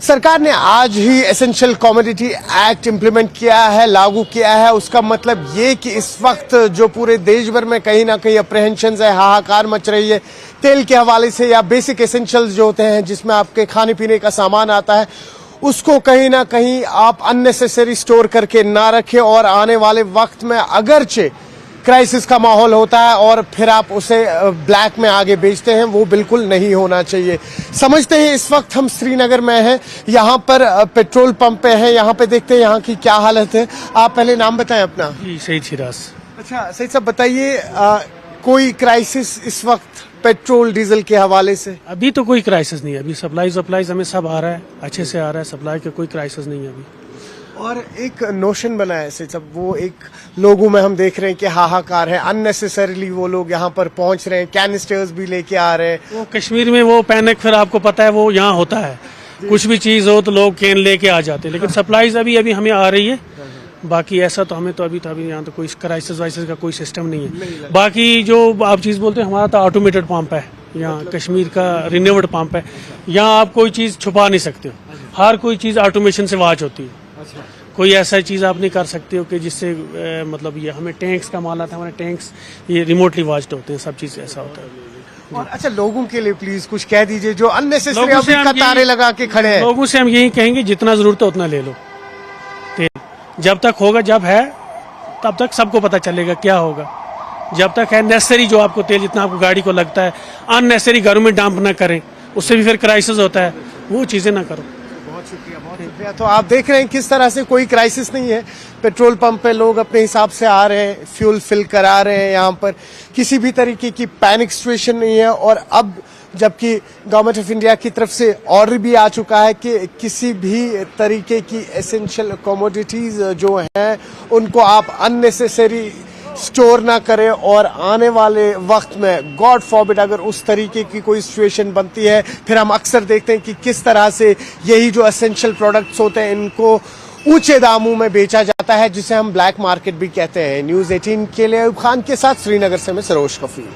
सरकार ने आज ही एसेंशियल कमोडिटी एक्ट इम्प्लीमेंट किया है, लागू किया है। उसका मतलब ये कि इस वक्त जो पूरे देश भर में कहीं ना कहीं अप्रहेंशंस है, हाहाकार मच रही है तेल के हवाले से, या बेसिक एसेंशियल्स जो होते हैं जिसमें आपके खाने पीने का सामान आता है, उसको कहीं ना कहीं आप अननेसेसरी स्टोर करके ना रखें और आने वाले वक्त में अगरचे क्राइसिस का माहौल होता है और फिर आप उसे ब्लैक में आगे बेचते हैं, वो बिल्कुल नहीं होना चाहिए। समझते हैं इस वक्त हम श्रीनगर में हैं, यहाँ पर पेट्रोल पंप पे हैं, यहाँ पे देखते हैं यहाँ की क्या हालत है। आप पहले नाम बताएं अपना। जी सईद शिराज। अच्छा सईद साहब, बताइए कोई क्राइसिस इस वक्त पेट्रोल डीजल के हवाले से? अभी तो कोई क्राइसिस नहीं है, अभी सप्लाईज हमें सब आ रहा है, अच्छे से आ रहा है सप्लाई का, कोई क्राइसिस नहीं है अभी। और एक नोशन बना है सब, वो एक लोगों में हम देख रहे हैं कि हाहाकार है, अननेसेसरीली वो लोग यहाँ पर पहुंच रहे हैं, कैनिस्टर्स भी लेके आ रहे हैं। वो कश्मीर में वो पैनिक, फिर आपको पता है वो यहाँ होता है, कुछ भी चीज हो तो लोग कैन लेके आ जाते हैं, लेकिन सप्लाईज अभी हमें आ रही है। बाकी ऐसा तो हमें तो अभी यहाँ तो कोई क्राइसिस वाइसिस का कोई सिस्टम नहीं है। बाकी जो आप चीज बोलते हैं, हमारा तो ऑटोमेटेड पंप है यहाँ, कश्मीर का रिन्यूएबल पंप है, यहाँ आप कोई चीज छुपा नहीं सकते हो, हर कोई चीज ऑटोमेशन से वॉच होती है। कोई ऐसा चीज आप नहीं कर सकते हो कि जिससे मतलब ये हमें टैंक्स का माल आता है, हमारे टैंक्स ये रिमोटली वॉच्ड होते हैं, सब चीज ऐसा होता है। और अच्छा, लोगों के लिए प्लीज कुछ कह दीजिए जो अननेसेसरी अभी कतारें लगा के खड़े हैं। लोगों से हम यही कहेंगे जितना जरूरत है उतना ले लो तेल, जब तक होगा, जब है तब तक सबको पता चलेगा क्या होगा। जब तक है नेसेसरी जो आपको तेल जितना आपको गाड़ी को लगता है, अननेसेसरी घरों में डंप ना करें, उससे भी फिर क्राइसिस होता है, वो चीजें ना करो। बहुत शुक्रिया। तो आप देख रहे हैं किस तरह से कोई क्राइसिस नहीं है, पेट्रोल पंप पे लोग अपने हिसाब से आ रहे हैं, फ्यूल फिल करा रहे हैं, यहाँ पर किसी भी तरीके की पैनिक सिचुएशन नहीं है। और अब जबकि गवर्नमेंट ऑफ इंडिया की तरफ से ऑर्डर भी आ चुका है कि किसी भी तरीके की एसेंशियल कमोडिटीज जो हैं उनको आप अननेसेसरी स्टोर ना करें, और आने वाले वक्त में गॉड फॉरबिड अगर उस तरीके की कोई सिचुएशन बनती है, फिर हम अक्सर देखते हैं कि किस तरह से यही जो एसेंशियल प्रोडक्ट्स होते हैं इनको ऊंचे दामों में बेचा जाता है, जिसे हम ब्लैक मार्केट भी कहते हैं। न्यूज़ 18 के लिए अयूब खान के साथ श्रीनगर से मैं सरोज कफी।